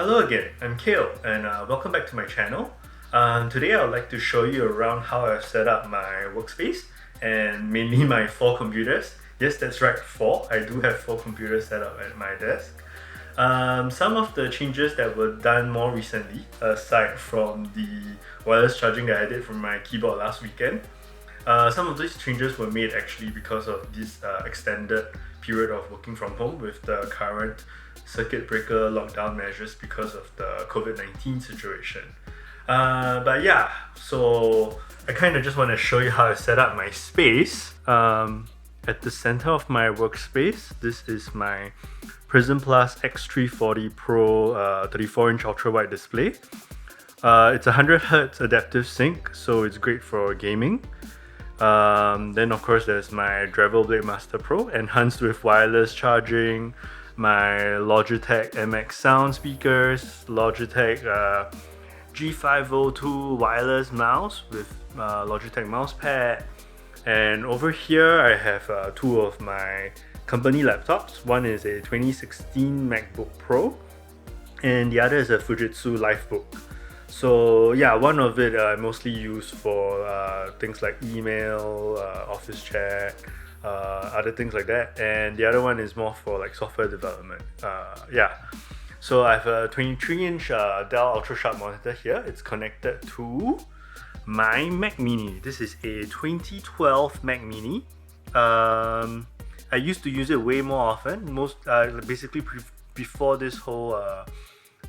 Hello again, I'm Kale and welcome back to my channel. Today I would like to show you around how I've set up my workspace and mainly my 4 computers. Yes, that's right, 4. I do have 4 computers set up at my desk. Some of the changes that were done more recently, aside from the wireless charging that I did from my keyboard last weekend, some of these changes were made actually because of this extended period of working from home with the current circuit breaker lockdown measures because of the COVID-19 situation. But yeah, so I kind of just want to show you how I set up my space. At the center of my workspace, this is my Prism Plus X340 Pro 34-inch ultra-wide display. It's a 100Hz adaptive sync, so it's great for gaming. Then of course there's my Drivable Blade Master Pro, enhanced with wireless charging, my Logitech MX sound speakers, Logitech G502 wireless mouse with Logitech mousepad, and over here I have 2 of my company laptops. One is a 2016 MacBook Pro and the other is a Fujitsu Lifebook. So yeah, one of it I mostly use for things like email, office chat, other things like that, and the other one is more for like software development. Yeah, so I have a 23-inch Dell Ultra Sharp monitor here. It's connected to my Mac Mini. This is a 2012 Mac Mini. I used to use it way more often, basically before this whole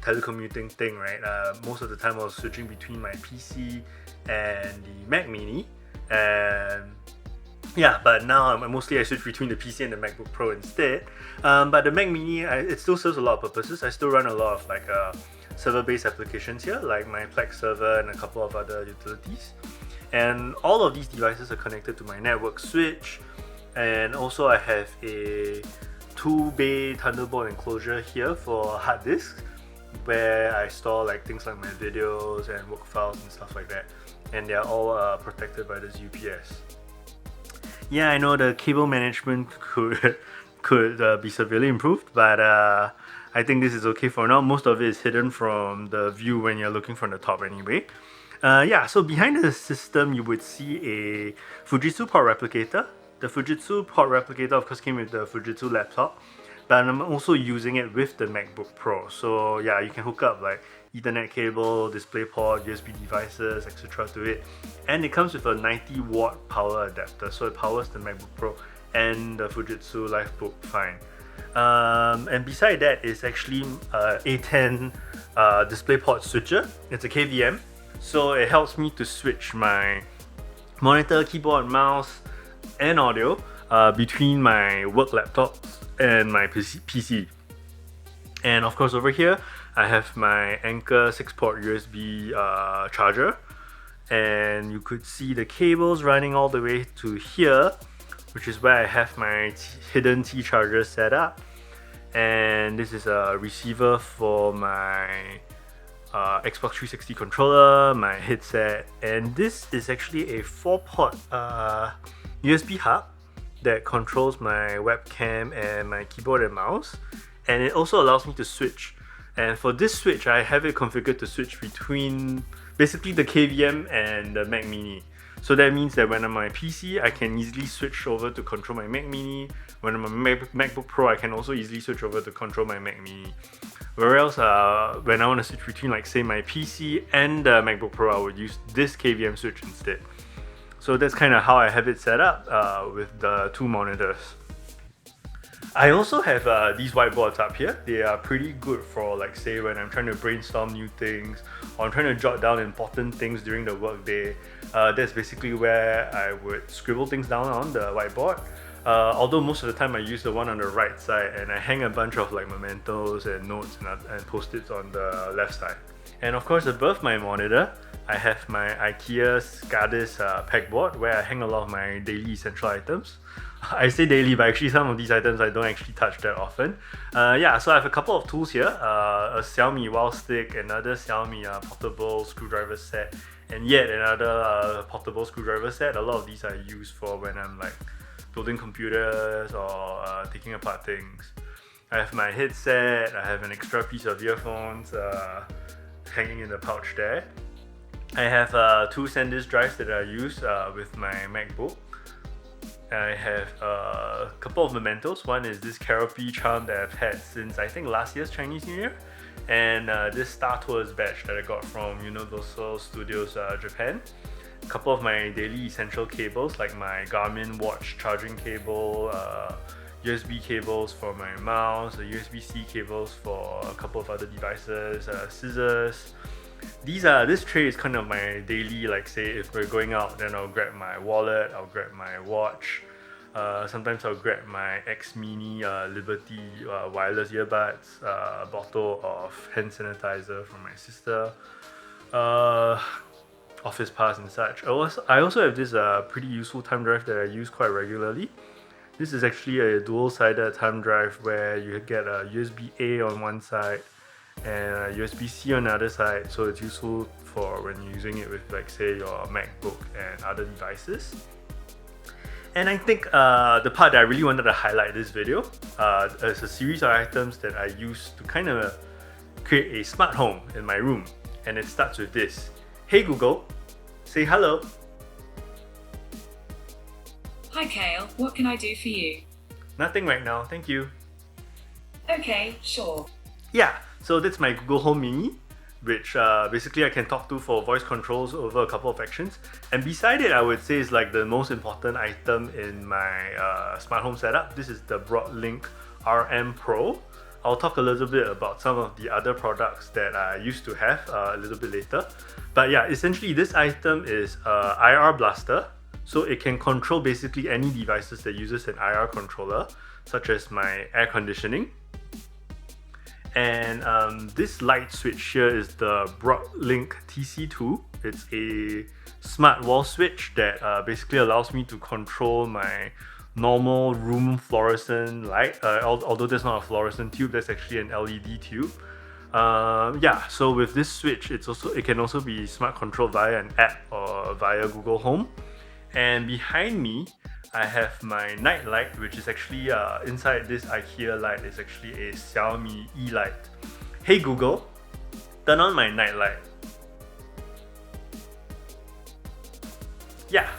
telecommuting thing, right? Most of the time I was switching between my PC and the Mac Mini, and yeah, but now I switch between the PC and the MacBook Pro instead. But the Mac Mini, it still serves a lot of purposes. I still run a lot of like server-based applications here, like my Plex server and a couple of other utilities. And all of these devices are connected to my network switch. And also I have a 2-bay Thunderbolt enclosure here for hard disks, where I store like things like my videos and work files and stuff like that, and they are all protected by this UPS. Yeah, I know the cable management could be severely improved, but I think this is okay for now. Most of it is hidden from the view when you're looking from the top anyway. Yeah, so behind the system you would see a Fujitsu port replicator. The Fujitsu port replicator of course came with the Fujitsu laptop, but I'm also using it with the MacBook Pro. So yeah, you can hook up like Ethernet cable, DisplayPort, USB devices, etc. to it. And it comes with a 90-watt power adapter, so it powers the MacBook Pro and the Fujitsu Lifebook fine. And beside that is actually Aten DisplayPort switcher. It's a KVM, so it helps me to switch my monitor, keyboard, mouse, and audio between my work laptops and my PC. And of course over here I have my Anker 6-port USB charger, and you could see the cables running all the way to here, which is where I have my hidden T charger set up. And this is a receiver for my Xbox 360 controller, my headset, and this is actually a 4-port USB hub that controls my webcam and my keyboard and mouse, and it also allows me to switch. And for this switch, I have it configured to switch between basically the KVM and the Mac Mini. So that means that when I'm on my PC, I can easily switch over to control my Mac Mini. When I'm on my MacBook Pro, I can also easily switch over to control my Mac Mini. Whereas when I want to switch between like say my PC and the MacBook Pro, I would use this KVM switch instead. So that's kind of how I have it set up with the 2 monitors. I also have these whiteboards up here. They are pretty good for like say when I'm trying to brainstorm new things or I'm trying to jot down important things during the workday. That's basically where I would scribble things down on the whiteboard. Although most of the time I use the one on the right side, and I hang a bunch of like mementos and notes and post-its on the left side. And of course above my monitor I have my IKEA SCADIS pegboard, where I hang a lot of my daily essential items. I say daily, but actually some of these items I don't actually touch that often. Yeah, so I have a couple of tools here, a Xiaomi wow stick, another Xiaomi portable screwdriver set, and yet another portable screwdriver set. A lot of these I use for when I'm like building computers or taking apart things. I have my headset, I have an extra piece of earphones hanging in the pouch there. I have 2 SanDisk drives that I use with my MacBook. I have a couple of mementos. One is this Karapi charm that I've had since I think last year's Chinese New Year, and this Star Tours badge that I got from Universal Studios Japan. A couple of my daily essential cables like my Garmin watch charging cable, USB cables for my mouse, USB-C cables for a couple of other devices, scissors. This tray is kind of my daily, like say if we're going out, then I'll grab my wallet, I'll grab my watch. Sometimes I'll grab my X Mini Liberty wireless earbuds, a bottle of hand sanitizer from my sister, office pass and such. I also have this pretty useful thumb drive that I use quite regularly. This is actually a dual-sided thumb drive where you get a USB-A on one side and a USB-C on the other side, so it's useful for when you're using it with, like say, your MacBook and other devices. And I think the part that I really wanted to highlight this video is a series of items that I use to kind of create a smart home in my room, and it starts with this. Hey Google, say hello. Hi Kale, what can I do for you? Nothing right now, thank you. Okay, sure. Yeah, so that's my Google Home Mini, which basically I can talk to for voice controls over a couple of actions. And beside it, I would say is like the most important item in my smart home setup. This is the Broadlink RM Pro. I'll talk a little bit about some of the other products that I used to have a little bit later. But yeah, essentially this item is IR blaster. So it can control basically any devices that uses an IR controller, such as my air conditioning. And this light switch here is the Broadlink TC2. It's a smart wall switch that basically allows me to control my normal room fluorescent light. Although there's not a fluorescent tube, that's actually an LED tube. Yeah, so with this switch, it can also be smart controlled via an app or via Google Home. And behind me, I have my night light, which is actually inside this IKEA light is actually a Xiaomi Yeelight. Hey Google, turn on my night light. Yeah.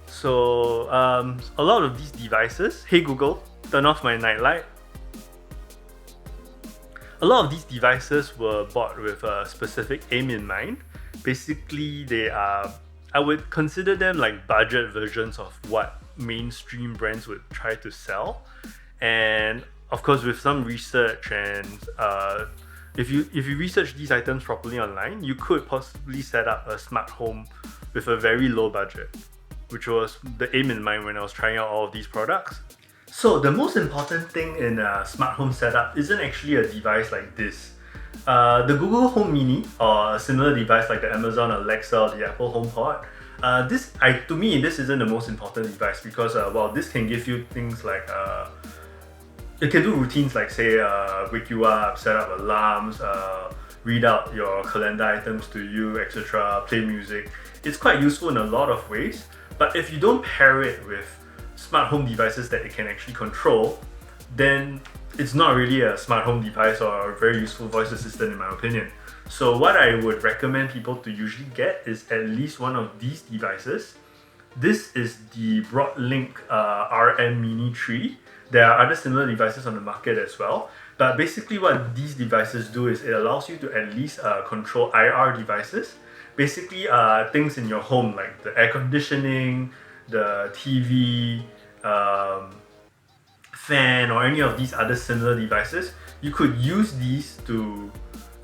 So a lot of these devices, hey Google, turn off my night light. A lot of these devices were bought with a specific aim in mind. Basically, they are, I would consider them like budget versions of what mainstream brands would try to sell. And of course, with some research and if you research these items properly online, you could possibly set up a smart home with a very low budget, which was the aim in mind when I was trying out all of these products. So the most important thing in a smart home setup isn't actually a device like this. The Google Home Mini or a similar device like the Amazon Alexa or the Apple HomePod, to me this isn't the most important device because well, this can give you things like it can do routines like say wake you up, set up alarms, read out your calendar items to you, etc., play music. It's quite useful in a lot of ways, but if you don't pair it with smart home devices that it can actually control, then it's not really a smart home device or a very useful voice assistant in my opinion. So what I would recommend people to usually get is at least one of these devices. This is the Broadlink RM Mini3. There are other similar devices on the market as well, but basically what these devices do is it allows you to at least control IR devices. Basically things in your home like the air conditioning, the TV, fan, or any of these other similar devices. You could use these to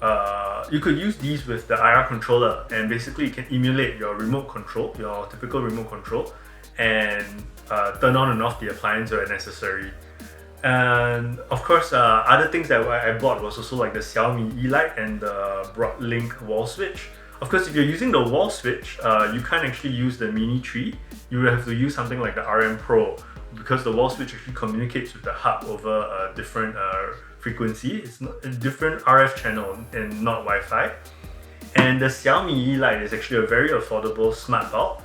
with the IR controller, and basically you can emulate your remote control, your typical remote control, and turn on and off the appliance where necessary. And of course, other things that I bought was also like the Xiaomi Yeelight and the Broadlink wall switch. Of course, if you're using the wall switch, you can't actually use the Mini 3. You will have to use something like the RM Pro because the wall switch actually communicates with the hub over a different frequency. It's not a different RF channel and not Wi-Fi. And the Xiaomi Yeelight is actually a very affordable smart bulb.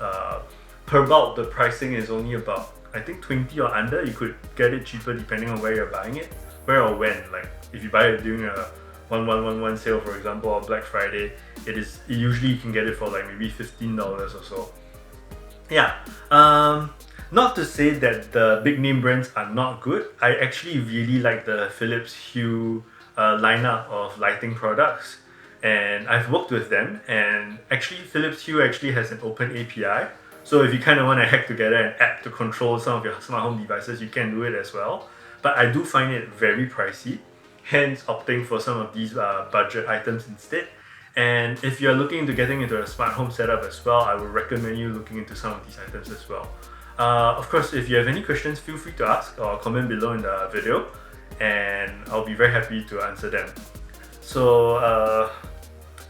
Per bulb, the pricing is only about I think 20 or under, you could get it cheaper depending on where you're buying it, where or when. Like if you buy it during a 1111 sale, for example, or Black Friday, usually you can get it for like maybe $15 or so. Yeah, not to say that the big name brands are not good. I actually really like the Philips Hue lineup of lighting products, and I've worked with them. And actually, Philips Hue actually has an open API. So if you kind of want to hack together an app to control some of your smart home devices, you can do it as well. But I do find it very pricey, hence opting for some of these budget items instead. And if you're looking into getting into a smart home setup as well, I would recommend you looking into some of these items as well. Of course, if you have any questions, feel free to ask or comment below in the video, and I'll be very happy to answer them. So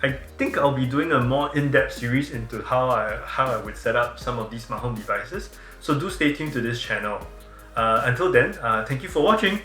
I think I'll be doing a more in-depth series into how I would set up some of these smart home devices. So do stay tuned to this channel. Until then, thank you for watching.